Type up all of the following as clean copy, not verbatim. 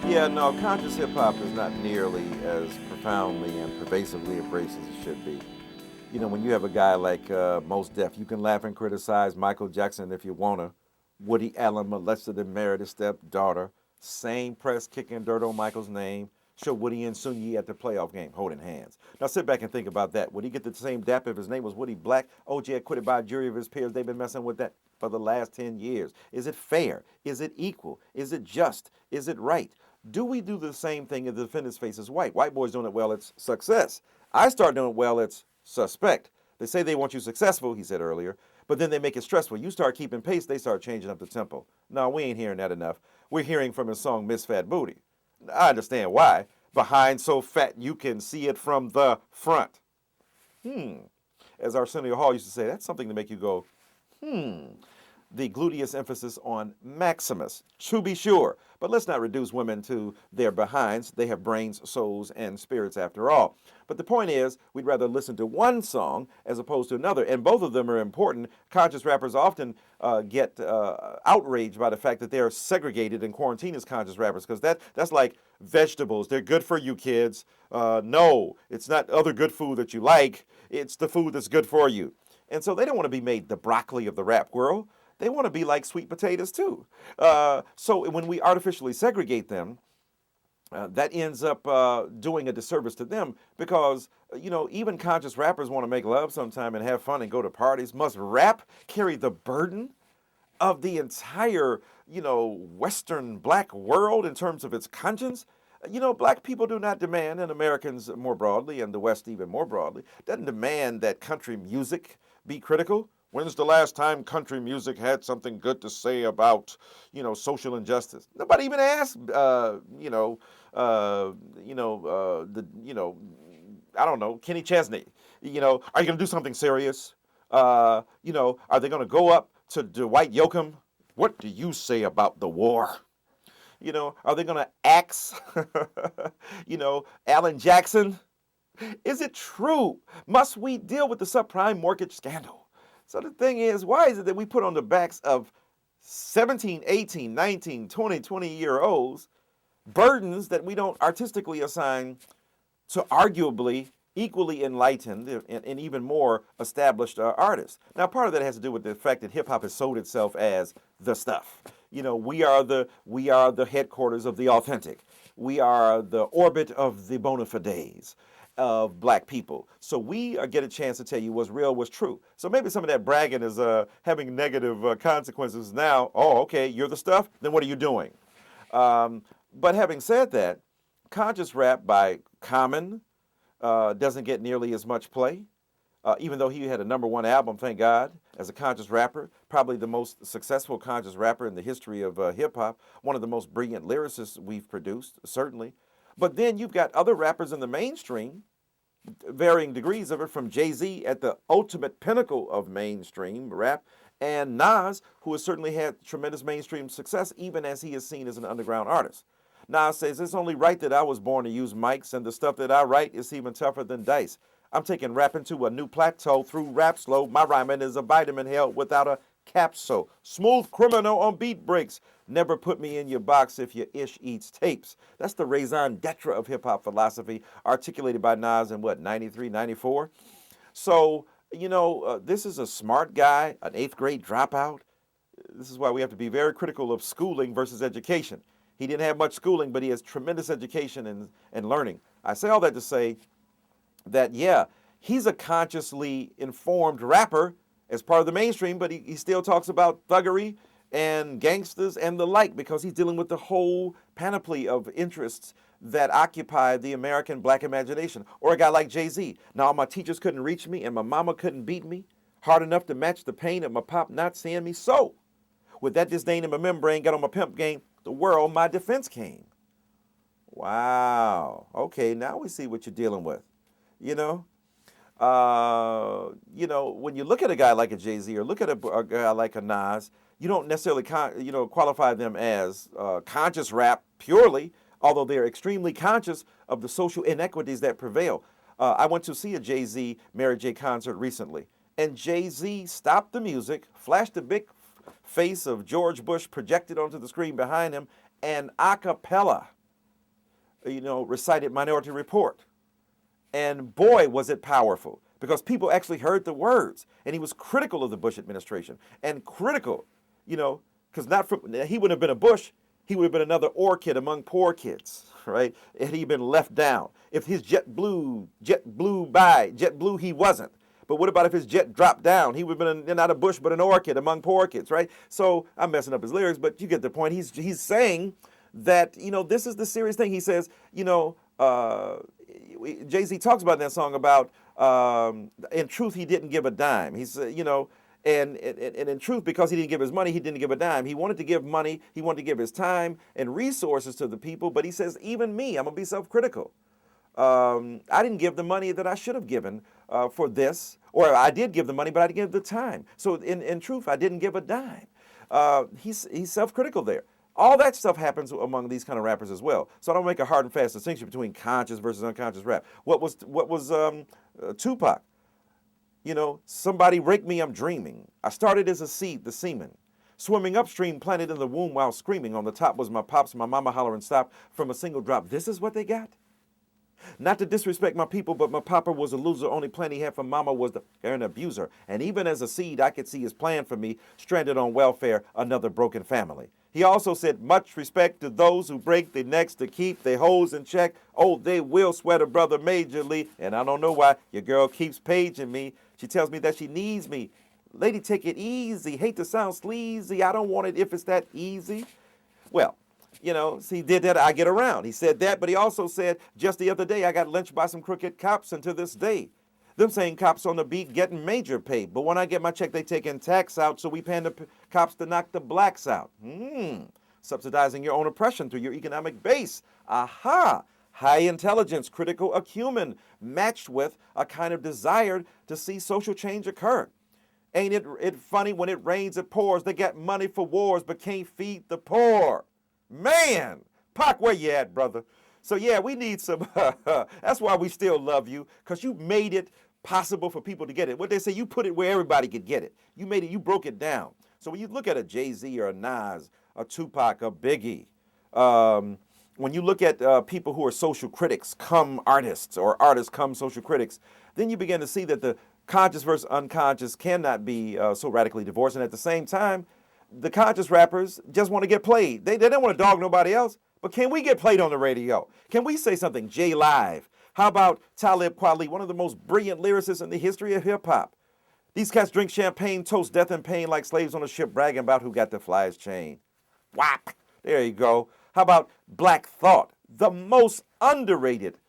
Yeah, no, conscious hip hop is not nearly as profoundly and pervasively embraced as it should be. You know, when you have a guy like Mos Def, you can laugh and criticize Michael Jackson if you wanna. Woody Allen molested and married his stepdaughter. Same press kicking dirt on Michael's name. Show Woody and Sun Yi at the playoff game holding hands. Now sit back and think about that. Would he get the same dap if his name was Woody Black? OJ acquitted by a jury of his peers. They've been messing with that for the last 10 years. Is it fair? Is it equal? Is it just? Is it right? Do we do the same thing if the defendant's face is white? White boys doing it well, it's success. I start doing it well, it's suspect. They say they want you successful, he said earlier, but then they make it stressful. You start keeping pace, they start changing up the tempo. No, we ain't hearing that enough. We're hearing from his song Miss Fat Booty. I understand why. Behind so fat you can see it from the front. As Arsenio Hall used to say, that's something to make you go, the gluteus emphasis on maximus, to be sure. But let's not reduce women to their behinds. They have brains, souls, and spirits after all. But the point is, we'd rather listen to one song as opposed to another, and both of them are important. Conscious rappers often get outraged by the fact that they're segregated and quarantined as conscious rappers, because that's like vegetables. They're good for you, kids. No, it's not other good food that you like. It's the food that's good for you. And so they don't want to be made the broccoli of the rap world. They want to be like sweet potatoes too. So when we artificially segregate them, that ends up doing a disservice to them because, you know, even conscious rappers want to make love sometime and have fun and go to parties. Must rap carry the burden of the entire, you know, Western black world in terms of its conscience? You know, black people do not demand, and Americans more broadly, and the West even more broadly, doesn't demand that country music be critical. When's the last time country music had something good to say about, you know, social injustice? Nobody even asked, I don't know, Kenny Chesney. You know, are you going to do something serious? Are they going to go up to Dwight Yoakam? What do you say about the war? You know, are they going to axe, Alan Jackson? Is it true? Must we deal with the subprime mortgage scandal? So the thing is, why is it that we put on the backs of 17, 18, 19, 20, 20-year-olds burdens that we don't artistically assign to arguably equally enlightened and even more established artists? Now, part of that has to do with the fact that hip-hop has sold itself as the stuff. You know, we are the headquarters of the authentic. We are the orbit of the bona fides of black people. So we get a chance to tell you what's real, what's true. So maybe some of that bragging is having negative consequences now. Oh, okay, you're the stuff? Then what are you doing? But having said that, conscious rap by Common doesn't get nearly as much play. Even though he had a #1 album, thank God, as a conscious rapper, probably the most successful conscious rapper in the history of hip-hop, one of the most brilliant lyricists we've produced, certainly. But then you've got other rappers in the mainstream, varying degrees of it, from Jay-Z at the ultimate pinnacle of mainstream rap, and Nas, who has certainly had tremendous mainstream success, even as he is seen as an underground artist. Nas says, it's only right that I was born to use mics, and the stuff that I write is even tougher than dice. I'm taking rapping to a new plateau through rap slow. My rhyming is a vitamin held without a capsule. Smooth criminal on beat breaks. Never put me in your box if your ish eats tapes. That's the raison d'etre of hip-hop philosophy articulated by Nas in, 93, 94? So, this is a smart guy, an 8th grade dropout. This is why we have to be very critical of schooling versus education. He didn't have much schooling, but he has tremendous education and learning. I say all that to say that, yeah, he's a consciously informed rapper as part of the mainstream, but he still talks about thuggery and gangsters and the like because he's dealing with the whole panoply of interests that occupy the American black imagination. Or a guy like Jay-Z. Now, my teachers couldn't reach me and my mama couldn't beat me hard enough to match the pain of my pop not seeing me. So, with that disdain in my membrane, got on my pimp game, the world, my defense came. Wow. Okay, now we see what you're dealing with. When you look at a guy like a Jay-Z or look at a guy like a Nas, you don't necessarily qualify them as conscious rap purely, although they're extremely conscious of the social inequities that prevail. I went to see a Jay-Z Mary J concert recently, and Jay-Z stopped the music, flashed the big face of George Bush projected onto the screen behind him, and a cappella recited Minority Report. And boy, was it powerful, because people actually heard the words. And he was critical of the Bush administration, and critical, because he wouldn't have been a Bush, he would have been another orchid among poor kids, right? Had he been left down. If his jet blew he wasn't. But what about if his jet dropped down? He would have been not a Bush, but an orchid among poor kids, right? So I'm messing up his lyrics, but you get the point. He's saying that, this is the serious thing. He says, Jay-Z talks about in that song about, in truth, he didn't give a dime. He said, and in truth, because he didn't give his money, he didn't give a dime. He wanted to give money, he wanted to give his time and resources to the people, but he says, even me, I'm going to be self-critical. I didn't give the money that I should have given for this, or I did give the money, but I didn't give the time. So in truth, I didn't give a dime. He's self-critical there. All that stuff happens among these kind of rappers as well. So I don't make a hard and fast distinction between conscious versus unconscious rap. What was Tupac? Somebody rake me, I'm dreaming. I started as a seed, the semen. Swimming upstream, planted in the womb while screaming. On the top was my pops, my mama hollering stop from a single drop. This is what they got? Not to disrespect my people, but my papa was a loser. Only plan he had for mama was an abuser. And even as a seed, I could see his plan for me, stranded on welfare, another broken family. He also said, much respect to those who break their necks to keep their hoes in check. Oh, they will sweat a brother majorly. And I don't know why your girl keeps paging me. She tells me that she needs me. Lady, take it easy. Hate to sound sleazy. I don't want it if it's that easy. Well, see, he did that, I get around. He said that, but he also said, just the other day, I got lynched by some crooked cops, and to this day, them same cops on the beat getting major pay. But when I get my check, they taking tax out, so we paying the cops to knock the blacks out. Subsidizing your own oppression through your economic base. Aha! High intelligence, critical acumen, matched with a kind of desire to see social change occur. Ain't it funny, when it rains, it pours. They got money for wars, but can't feed the poor. Man, Pac, where you at, brother? So yeah, we need some, that's why we still love you, because you made it possible for people to get it. What they say, you put it where everybody could get it. You made it, you broke it down. So when you look at a Jay-Z or a Nas, a Tupac, a Biggie, when you look at people who are social critics come artists, or artists come social critics, then you begin to see that the conscious versus unconscious cannot be so radically divorced. And at the same time, the conscious rappers just want to get played. They don't want to dog nobody else. But can we get played on the radio? Can we say something? J Live. How about Talib Kweli, one of the most brilliant lyricists in the history of hip-hop? These cats drink champagne, toast death and pain like slaves on a ship, bragging about who got the flyest chain. Whap! There you go. How about Black Thought, the most underrated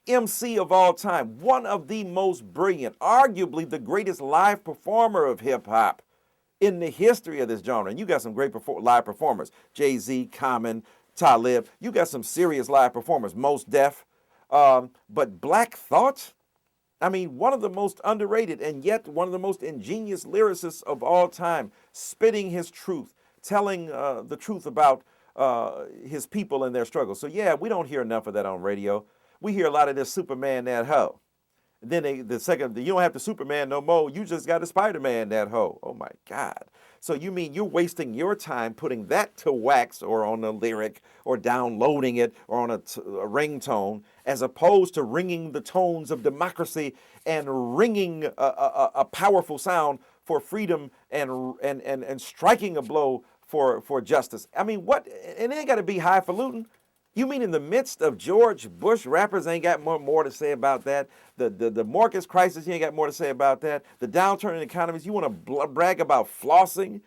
MC of all time, one of the most brilliant, arguably the greatest live performer of hip-hop in the history of this genre. And you got some great live performers. Jay-Z, Common, Talib. You got some serious live performers. Mos Def. But Black Thought, I mean, one of the most underrated and yet one of the most ingenious lyricists of all time, spitting his truth, telling the truth about his people and their struggles. So yeah, we don't hear enough of that on radio. We hear a lot of this Superman, that hoe. Then you don't have the Superman no more. You just got a Spider-Man, that hoe. Oh my God. So you mean you're wasting your time putting that to wax or on a lyric or downloading it or on a ringtone, as opposed to ringing the tones of democracy and ringing a powerful sound for freedom and striking a blow for justice. I mean, what? And it ain't got to be highfalutin. You mean in the midst of George Bush, rappers ain't got more to say about that? The Marcus crisis, you ain't got more to say about that? The downturn in economies, you want to brag about flossing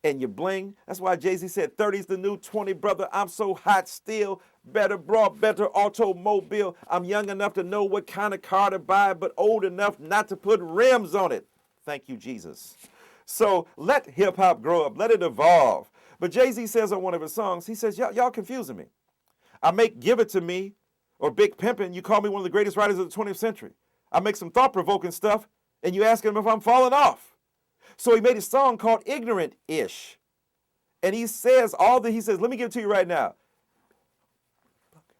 and your bling? That's why Jay-Z said 30's the new 20, brother. I'm so hot still. Better broad, better automobile. I'm young enough to know what kind of car to buy, but old enough not to put rims on it. Thank you, Jesus. So let hip-hop grow up. Let it evolve. But Jay-Z says on one of his songs, he says, y'all confusing me. I make Give It To Me or Big Pimpin', you call me one of the greatest writers of the 20th century. I make some thought-provoking stuff, and you ask him if I'm falling off. So he made a song called Ignorant-ish. And he says, let me give it to you right now.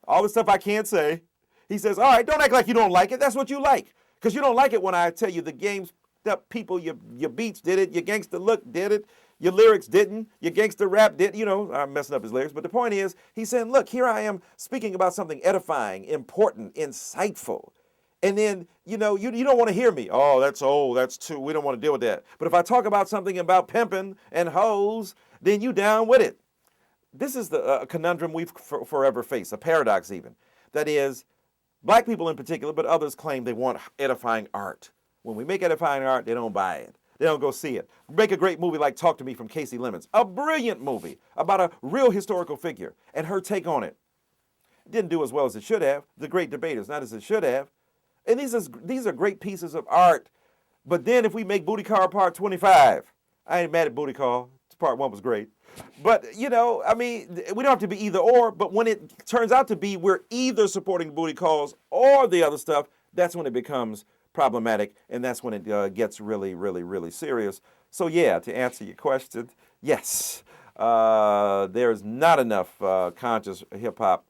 All the stuff I can't say. He says, all right, don't act like you don't like it. That's what you like. Because you don't like it when I tell you the games, the people, your beats did it, your gangster look did it, Your lyrics didn't. Your gangster rap did. You know, I'm messing up his lyrics. But the point is, he's saying, look, here I am speaking about something edifying, important, insightful. And then, you know, you don't want to hear me. Oh, that's old. That's too, we don't want to deal with that. But if I talk about something about pimping and hoes, then you down with it. This is the conundrum we've forever faced, a paradox even. That is, black people in particular, but others claim they want edifying art. When we make edifying art, they don't buy it. They don't go see it. Make a great movie like Talk to Me from Casey Lemons, a brilliant movie about a real historical figure and her take on it. It didn't do as well as it should have. The Great Debaters, not as it should have. And these are great pieces of art. But then if we make Booty Call Part 25, I ain't mad at Booty Call. Part 1 was great. But, you know, I mean, we don't have to be either or, but when it turns out to be we're either supporting booty calls or the other stuff, that's when it becomes problematic, and that's when it gets really, really, really serious. So, yeah, to answer your question, yes, there's not enough conscious hip-hop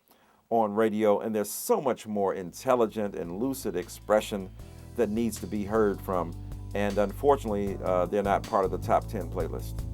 on radio, and there's so much more intelligent and lucid expression that needs to be heard from, and unfortunately, they're not part of the top 10 playlist.